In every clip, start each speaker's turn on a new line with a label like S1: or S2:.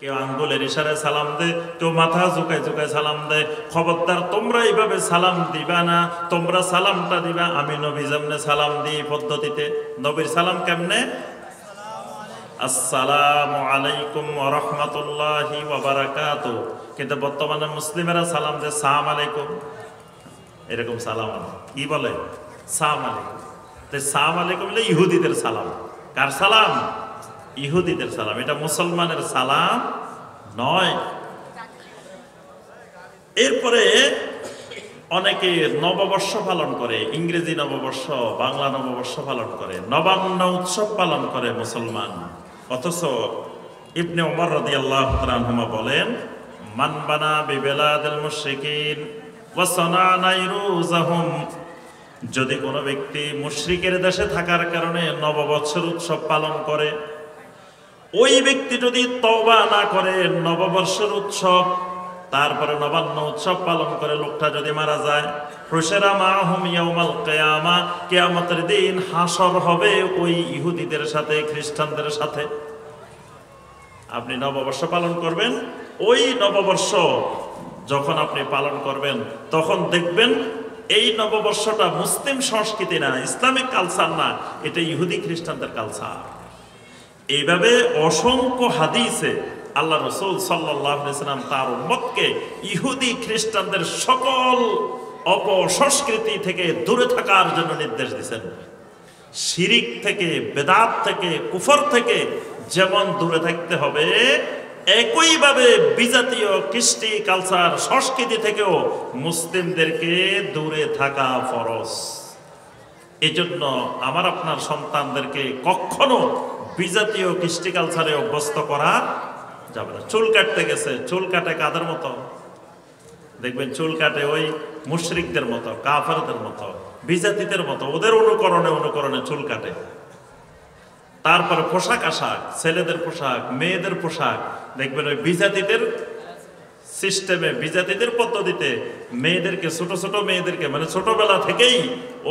S1: কেউ আঙ্গুলের ইশারায় সালাম দেয়, কেউ মাথা ঝুঁকায় ঝুঁকায় সালাম দেয়। খবরদার তোমরা এইভাবে সালাম দিবা না, তোমরা সালামটা দিবা আমি নবী যেমনে সালাম দিই পদ্ধতিতে। নবীর সালাম কেমনে? আসসালামু আলাইকুম ওয়া রাহমাতুল্লাহি ওয়া বারাকাতুহু। কিন্তু বর্তমানে মুসলিমেরা সালাম দেয় সালাম আলাইকুম, এরকম সালাম কি বলে সালাম আলাইকুম। সালাম আলাইকুম বলে ইহুদিদের সালাম। কার সালাম? ইহুদিদের সালাম। এটা মুসলমানের সালাম নয়। এরপরে অনেকে নববর্ষ পালন করে, ইংরেজি নববর্ষ, বাংলা নববর্ষ পালন করে, নবান্ন উৎসব পালন করে মুসলমান। অথচ ইবনে ওমর রাদিয়াল্লাহু তাআলা আনহুমা বলেন, মান বানা বিবেলাদিল মুশরিকিন ওয়া সানা নাইরুজাহুম, যদি কোনো ব্যক্তি মুশরিকের দেশে থাকার কারণে নববর্ষের উৎসব পালন করে, ওই ব্যক্তি যদি তওবা না করে নববর্ষের উৎসব তারপরে নবান্ন উৎসব পালন করে, লোকটা যদি মারা যায়, হুশরা মাহুম ইয়াউমাল কিয়ামা, কিয়ামতের দিন হাসর হবে ওই ইহুদিদের সাথে, খ্রিস্টানদের সাথে। আপনি নববর্ষ পালন করবেন, ওই নববর্ষ যখন আপনি পালন করবেন তখন দেখবেন এই নববর্ষটা মুসলিম সংস্কৃতি না, ইসলামিক কালচার না, এটা ইহুদি খ্রিস্টানদের কালচার। এইভাবে অসংখ্য হাদিসে আল্লাহ রাসূল সাল্লাল্লাহু আলাইহি সাল্লাম তার উম্মতকে ইহুদি খ্রিস্টানদের সকল অপসংস্কৃতি থেকে দূরে থাকার জন্য নির্দেশ দিয়েছেন। শিরিক থেকে, বেদাত থেকে, কুফর থেকে যেমন দূরে থাকতে হবে, একইভাবে বিজাতীয় কৃষ্টি কালচার সংস্কৃতি থেকেও মুসলিমদেরকে দূরে থাকা ফরজ। এই জন্য আমার আপনার সন্তানদেরকে কখনো বিজাতীয় কৃষ্টি কালচারে অভ্যস্ত করা যাবে না। চুল কাটতে গেছে, চুল কাটে কাদের মতো? দেখবেন চুল কাটে ওই মুশরিকদের মতো, কাফেরদের মতো, বিজাতিদের মতো, ওদের অনুকরণে চুল কাটে। তারপরে পোশাক আশাক, ছেলেদের পোশাক, মেয়েদের পোশাক, দেখবেন ওই বিজাতিদের সিস্টেমে, বিজাতিদের পদ্ধতিতে মেয়েদেরকে, ছোট ছোট মেয়েদেরকে, মানে ছোটবেলা থেকেই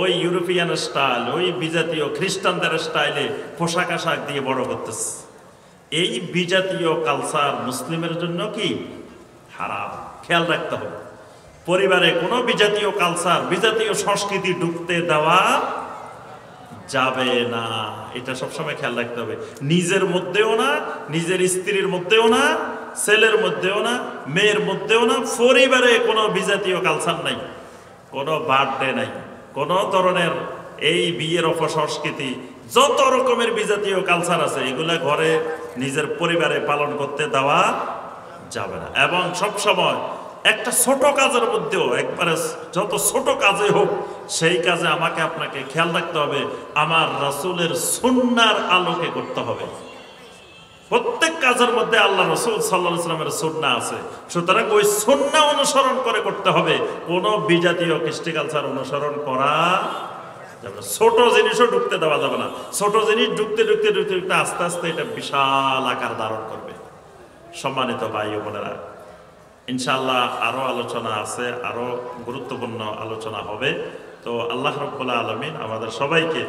S1: ওই ইউরোপিয়ান স্টাইল, ওই বিজাতীয় খ্রিস্টানদের স্টাইলে পোশাক আশাক দিয়ে বড় করতেছে। এই বিজাতীয় কালচার মুসলিমের জন্য কি হারাম, খেয়াল রাখতে হবে। পরিবারে কোনো বিজাতীয় কালচার, বিজাতীয় সংস্কৃতি ঢুকতে দেওয়া যাবে না, এটা সবসময় খেয়াল রাখতে হবে। নিজের মধ্যেও না, নিজের স্ত্রীর মধ্যেও না, ছেলের মধ্যেও না, মেয়ের মধ্যেও না, পরিবারে কোনো বিজাতীয় কালচার নাই, কোনো বার্থডে নাই, কোনো ধরনের এই বিয়ের অপসংস্কৃতি, যত রকমের বিজাতীয় কালচার আছে এগুলা ঘরে নিজের পরিবারে পালন করতে দেওয়া যাবে না। এবং সবসময় একটা ছোট কাজের মধ্যেও, একবারে যত ছোট কাজে হোক, সেই কাজে আমাকে আপনাকে খেয়াল রাখতে হবে আমার রাসূলের সুন্নাহর আলোকে করতে হবে। প্রত্যেক কাজের মধ্যে আল্লাহ রাসূল সাল্লাল্লাহু আলাইহি ওয়াসাল্লামের সুন্নাহ আছে, সুতরাং ওই সুন্নাহ অনুসরণ করে করতে হবে, কোনো বিজাতীয় কৃষ্টি কালচার অনুসরণ করা যাবে না। ছোট জিনিসও ঢুকতে দেওয়া যাবে না। ছোট জিনিস ঢুকতে ঢুকতে ঢুকতে ঢুকতে আস্তে আস্তে এটা বিশাল আকার ধারণ করবে। সম্মানিত ভাই ও বোনেরা, ইনশাআল্লাহ আরো আলোচনা আছে, আরো গুরুত্বপূর্ণ আলোচনা হবে। তো আল্লাহ রাব্বুল আলামিন আমাদের সবাইকে,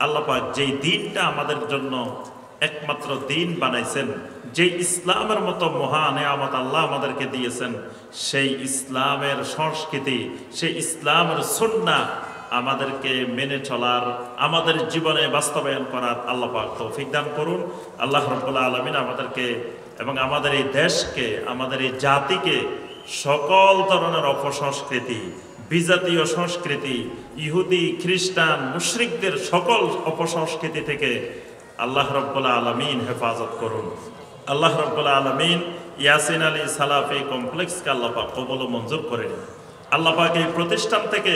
S1: আল্লাহ পাক যেই দিনটা আমাদের জন্য একমাত্র দিন বানাইছেন, যে ইসলামের মতো মহা নেয়ামত আল্লাহ আমাদেরকে দিয়েছেন, সেই ইসলামের সংস্কৃতি, সেই ইসলামের সুন্নাহ আমাদেরকে মেনে চলার, আমাদের জীবনে বাস্তবায়ন করার আল্লাহ পাক তৌফিক দান করুন। আল্লাহ রাব্বুল আলামিন আমাদেরকে এবং আমাদের এই দেশকে, আমাদের এই জাতিকে সকল ধরনের অপসংস্কৃতি, বিজাতীয় সংস্কৃতি, ইহুদি, খ্রিস্টান, মুশরিকদের সকল অপসংস্কৃতি থেকে আল্লাহ রাব্বুল আলামিন হেফাজত করুন। আল্লাহ রাব্বুল আলামিন ইয়াসিন আলী সালাফি কমপ্লেক্সকে আল্লাহ পাক কবুল ও মঞ্জুর করে নিন। আল্লাহ পাক এই প্রতিষ্ঠান থেকে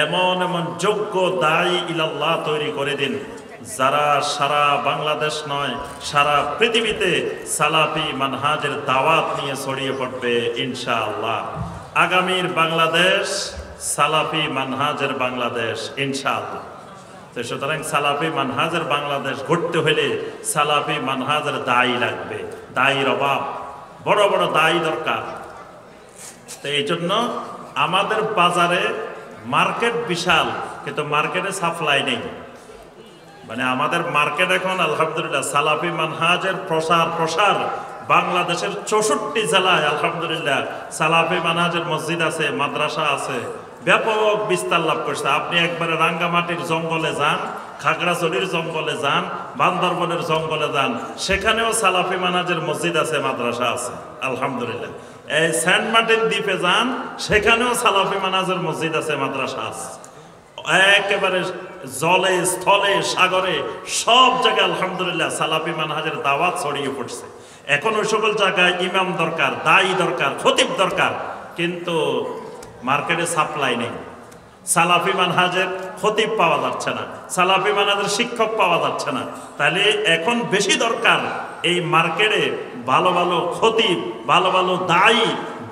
S1: এমন এমন যোগ্য দায়ী ইলাল্লাহ তৈরি করে দিন, যারা সারা বাংলাদেশ নয়, সারা পৃথিবীতে সালাফি মানহাজের দাওয়াত নিয়ে ছড়িয়ে পড়বে ইনশাআল্লাহ। আগামীর বাংলাদেশ সালাফি মানহাজের বাংলাদেশ ইনশাআল্লাহ। তো সুতরাং সালাফি মানহাজের বাংলাদেশ গড়তে হলে সালাফি মানহাজের দায়ী লাগবে, দায়ীর অভাব, বড় বড় দায়ী দরকার। তো এই জন্য আমাদের বাজারে মার্কেট বিশাল, কিন্তু মার্কেটে সাপ্লাই নেই। মানে আমাদের মার্কেট এখন আলহামদুলিল্লাহ সালাফি মানহাজের প্রসার বাংলাদেশের 64 জেলায় আলহামদুলিল্লাহ সালাফি মানহাজের মসজিদ আছে, মাদ্রাসা আছে, ব্যাপক বিস্তার লাভ করছে। আপনি একবারে রাঙ্গামাটির জঙ্গলে যান, খাগড়াছড়ির জঙ্গলে যান, বান্দরবনের জঙ্গলে যান, সেখানেও সালাফি মানহাজের মসজিদ আছে, মাদ্রাসা আছে আলহামদুলিল্লাহ। এই সেন্ট মার্টিন দ্বীপে যান, সেখানেও সালাফি মানহাজের মসজিদ আছে, মাদ্রাসা আছে। একেবারে জলে, স্থলে, সাগরে সব জায়গায় আলহামদুলিল্লাহ সালাফি মানহাজের দাওয়াত ছড়িয়ে পড়ছে। এখন ওই সকল জায়গায় ইমাম দরকার, দায়ী দরকার, খতিব দরকার, কিন্তু মার্কেটে সাপ্লাই নেই। সালাফি মানহাজের খতিব পাওয়া যাচ্ছে না, সালাফি মানহাজের শিক্ষক পাওয়া যাচ্ছে না। তাহলে এখন বেশি দরকার এই মার্কেটে ভালো ভালো খতিব, ভালো ভালো দায়ী,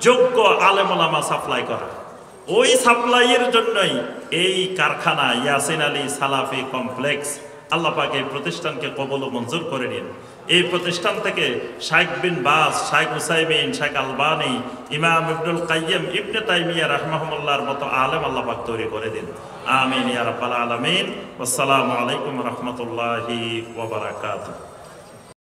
S1: যোগ্য আলেম ওলামা সাপ্লাই করা। ওই সাপ্লাইয়ের জন্যই এই কারখানা ইয়াসিন আলী সালাফি কমপ্লেক্স। আল্লাহ পাক এই প্রতিষ্ঠানকে কবুল ও মঞ্জুর করে নিন। এই প্রতিষ্ঠান থেকে শাইখ বিন বাজ, শাইখ উসাইমিন, শাইখ আলবানী, ইমাম ইবনুল কাইয়্যিম, ইবনে তাইমিয়া রাহমাহুল্লাহর মতো আলেম আল্লাহ পাক তৈরি করে দিন। আমিন ইয়া রাব্বাল আলামিন। আসসালামু আলাইকুম ওয়া রাহমাতুল্লাহি ওয়া বারাকাতুহু।